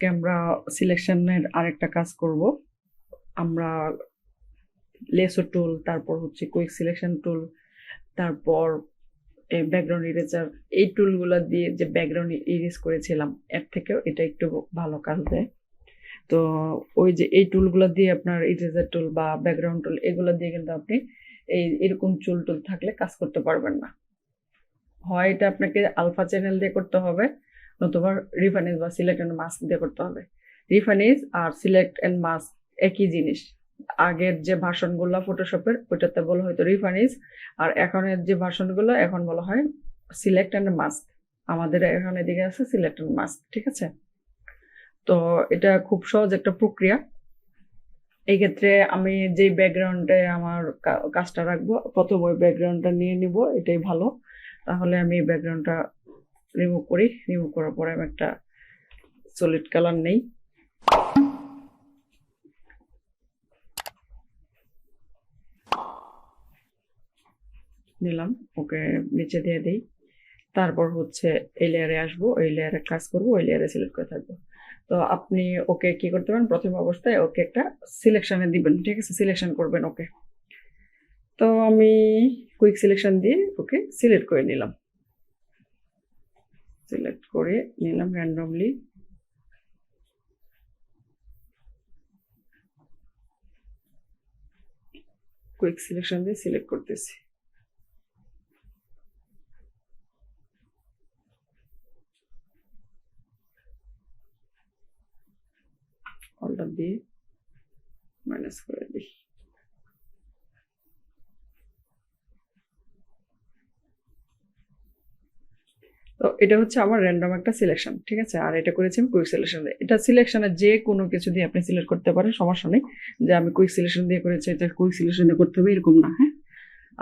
আজকে আমরা সিলেকশনের আরেকটা কাজ করব। আমরা লেসো টুল, তারপর হচ্ছে কুইক সিলেকশন টুল, তারপর ব্যাকগ্রাউন্ড ইরেজার, এই টুলগুলো দিয়ে যে ব্যাকগ্রাউন্ড ইরেজ করেছিলাম এর থেকেও এটা একটু ভালো কাজ দেয়। তো ওই যে এই টুলগুলো দিয়ে আপনার ইরেজার টুল বা ব্যাকগ্রাউন্ড টুল এগুলো দিয়ে কিন্তু আপনি এরকম টুল থাকলে কাজ করতে পারবেন না। হয় এটা আপনাকে আলফা চ্যানেল দিয়ে করতে হবে, নতুবা রিফাইনিজ বা সিলেক্ট অ্যান্ড মাস্ক দিয়ে করতে হবে। রিফাইনিজ আর সিলেক্ট অ্যান্ড মাস্ক একই জিনিস। আগের যে ভার্সনগুলো ফটোশপের ওইটাতে বলা হয়তো রিফাইনিজ, আর এখনের যে ভার্সনগুলো এখন বলা হয় সিলেক্ট অ্যান্ড মাস্ক। আমাদের এখন এদিকে আছে সিলেক্ট অ্যান্ড মাস্ক, ঠিক আছে? তো এটা খুব সহজ একটা প্রক্রিয়া। এই ক্ষেত্রে আমি যে ব্যাকগ্রাউন্ডে আমার কাজটা রাখবো, প্রথম ওই ব্যাকগ্রাউন্ডটা নিয়ে নিব, এটাই ভালো। তাহলে আমি ব্যাকগ্রাউন্ডটা রিমুভ করি। রিমুভ করার পরে আমি একটা সলিড কালার নেই, নিলাম, ওকে নিচে দিয়ে দিই। তারপর হচ্ছে এই লেয়ারে আসবো, এই লেয়ারে কাজ করবো, ওই লেয়ারে সিলেক্ট করে থাকবো। তো আপনি ওকে কি করতে পারেন, প্রথম অবস্থায় ওকে একটা সিলেকশনে দিবেন, ঠিক আছে? সিলেকশন করবেন ওকে। তো আমি কুইক সিলেকশন দিয়ে ওকে সিলেক্ট করে নিলাম, সিলেক্ট করে নিলাম র্যান্ডমলি। কুইক সিলেকশন দিয়ে সিলেক্ট করতেছি। অল্টার দিয়ে মাইনাস করে দিই। তো এটা হচ্ছে আমার র্যান্ডম একটা সিলেকশন, ঠিক আছে? আর এটা করেছি আমি কুইক সিলেকশন দিয়ে। এটা সিলেকশনে যে কোনো কিছু দিয়ে আপনি সিলেক্ট করতে পারেন, সমস্যা নেই। যে আমি কুইক সিলেকশন দিয়ে করেছি, এটা কুইক সিলেকশন দিয়ে করতে হবে এরকম না, হ্যাঁ?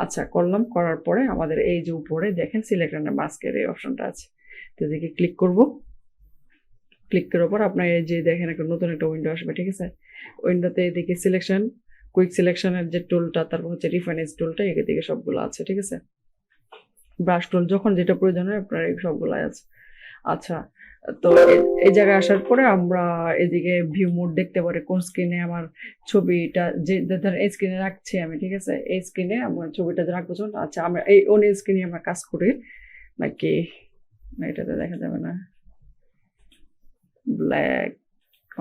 আচ্ছা, করলাম। করার পরে আমাদের এই যে উপরে দেখেন সিলেক্ট অ্যান্ড মাস্কের এই অপশনটা আছে, তো এদিকে ক্লিক করব। ক্লিক করার পর আপনার এই যে দেখেন একটা নতুন একটা উইন্ডো আসবে, ঠিক আছে? উইন্ডোতে এদিকে সিলেকশন, কুইক সিলেকশনের যে টুলটা, তারপর হচ্ছে রিফাইনেজ টুলটা, এদিকে সবগুলো আছে, ঠিক আছে? ব্রাশ টুল যখন যেটা প্রয়োজন হয় আপনার এই সবগুলো আছে। আচ্ছা, তো এই জায়গায় আসার পরে আমরা এদিকে ভিউ মোড দেখতে পারি, কোন স্ক্রিনে আমার ছবিটা, যে ধরেন এই স্ক্রিনে রাখছি আমি, ঠিক আছে? এই স্ক্রিনে আমার ছবিটা রাখবো। আচ্ছা, আমরা এই অন স্ক্রিনে আমরা কাজ করি নাকি? না, এটাতে দেখা যাবে না, ব্ল্যাক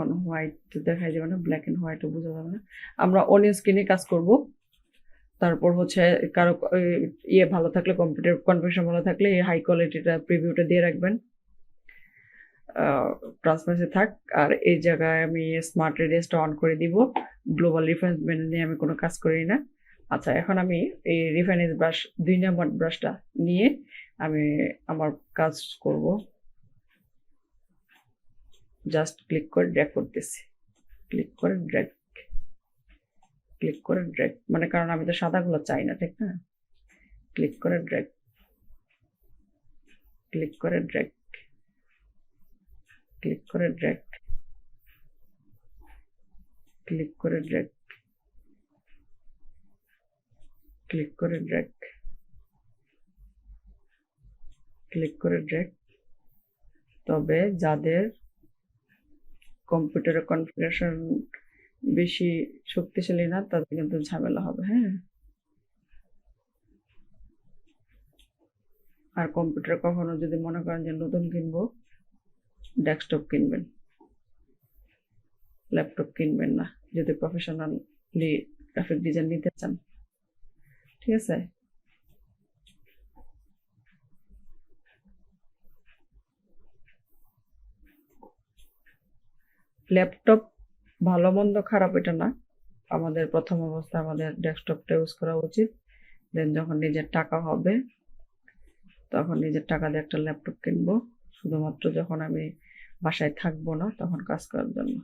অন হোয়াইট দেখা যাবে না, ব্ল্যাক এন্ড হোয়াইটও বোঝা যাবে না। আমরা অন স্ক্রিনে কাজ করব। তারপর হচ্ছে কারো ইয়ে ভালো থাকলে, কম্পিউটার কনফিগারেশন ভালো থাকলে এই হাই কোয়ালিটিটা প্রিভিউটা দিয়ে রাখবেন, ট্রান্সপারেন্সি থাক। আর এই জায়গায় আমি স্মার্ট রেডিয়াসটা অন করে দিব। গ্লোবাল রেফারেন্স মেনু নিয়ে আমি কোনো কাজ করি না। আচ্ছা, এখন আমি এই রিফাইনেজ ব্রাশ 2 নম্বর ব্রাশটা নিয়ে আমি আমার কাজ করব। জাস্ট ক্লিক করে ড্র্যাগ করতেছি, ক্লিক করে ড্র্যাগ, ক্লিক করে ড্র্যাগ, মানে কারণ আমি তো সাদাগুলো চাই না, ঠিক না? ক্লিক করে ড্র্যাগ, ক্লিক করে ড্র্যাগ, ক্লিক করে ড্র্যাগ, ক্লিক করে ড্র্যাগ, ক্লিক করে ড্র্যাগ, ক্লিক করে ড্র্যাগ। তবে যাদের কম্পিউটারের কনফিগারেশন বেশি শক্তিশালী না, তাদের কিন্তু ঝামেলা হবে, হ্যাঁ? আর কম্পিউটার কখনো যদি মনে করেন যে নতুন কিনবো, ডেস্কটপ কিনবেন, ল্যাপটপ কিনবেন না, যদি প্রফেশনালি গ্রাফিক ডিজাইন নিতে চান, ঠিক আছে? ল্যাপটপ ভালো মন্দ খারাপ এটা না, আমাদের প্রথম অবস্থায় আমাদের ডেস্কটপটা ইউজ করা উচিত। দেন যখন নিজের টাকা হবে তখন নিজের টাকা দিয়ে একটা ল্যাপটপ কিনবো, শুধুমাত্র যখন আমি বাসায় থাকবো না তখন কাজ করার জন্য।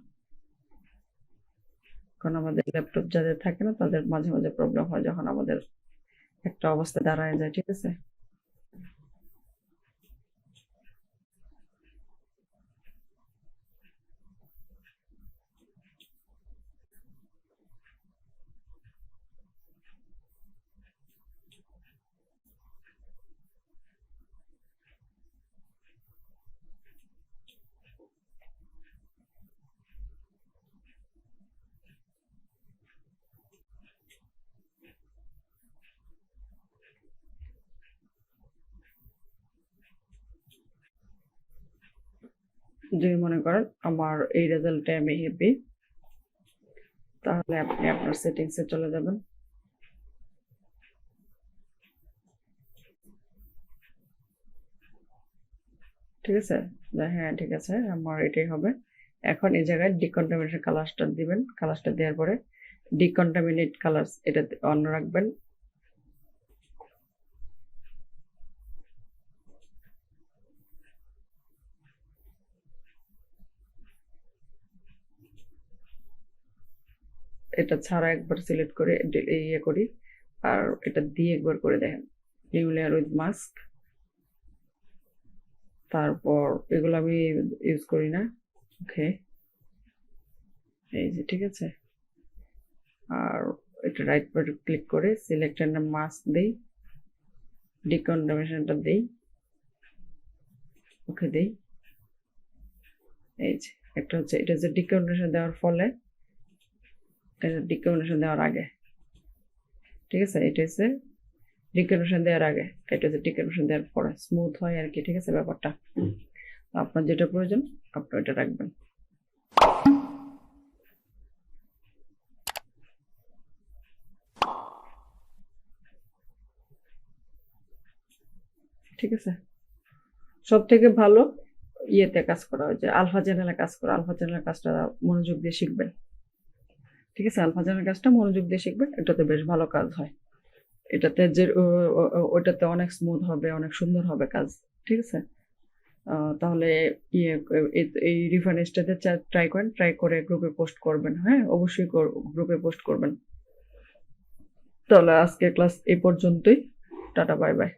কারণ আমাদের ল্যাপটপ যাদের থাকে না তাদের মাঝে মাঝে প্রবলেম হয় যখন আমাদের একটা অবস্থা দাঁড়ায় যায়, ঠিক আছে? যদি মনে করেন আমার এই রেজাল্টে আমি হ্যাপি, তাহলে আপনি আপনার সেটিংসে চলে যাবেন। ঠিক আছে, হ্যাঁ ঠিক আছে, আমার এটাই হবে। এখন এই জায়গায় ডিকন্টামিনেশন কালারসটা দিবেন। কালারসটা দেওয়ার পরে ডিকন্টামিনেট কালার্স এটা অন রাখবেন। এটা ছাড়া একবার সিলেক্ট করে ইয়ে করি, আর এটা দিয়ে একবার করে দেখেন নিউ লেয়ার উইথ মাস্ক। তারপর এগুলো আমি ইউজ করি না। ওকে, এই যে ঠিক আছে। আর এটা রাইট বাটন ক্লিক করে সিলেক্ট এন্ড মাস্ক দেই, ডিকন্টামিনেশনটা দেই, ওকে দেই। এই যে একটা হচ্ছে এটা যে ডিকন্টামিনেশন দেওয়ার ফলে, এটা ডিকন্টামিনেশন দেওয়ার আগে, ঠিক আছে। এটা হচ্ছে ডিকন্টামিনেশন দেওয়ার আগে, এটা হচ্ছে ডিকন্টামিনেশন দেওয়ার পরে স্মুথ হয় আর কি। ঠিক আছে ব্যাপারটা, আপনার যেটা প্রয়োজন আপনি এটা রাখবেন। ঠিক আছে, সব থেকে ভালো ইয়েতে কাজ করা হয় যে আলফা চ্যানেলে কাজ করা। আলফা চ্যানেলের কাজটা মনোযোগ দিয়ে শিখবেন। ঠিক আছে, আলফা চ্যানেলের কাজটা মনোযোগ দিয়ে শিখবেন, এটাতে বেশ ভালো কাজ হয়। এটাতে যে ওইটাতে অনেক স্মুথ হবে, অনেক সুন্দর হবে কাজ। ঠিক আছে, তাহলে ইয়ে এই রিফাইনেজটাতে ট্রাই করেন, ট্রাই করে গ্রুপে পোস্ট করবেন। হ্যাঁ অবশ্যই গ্রুপে পোস্ট করবেন। তাহলে আজকের ক্লাস এই পর্যন্তই। Tata, bye bye.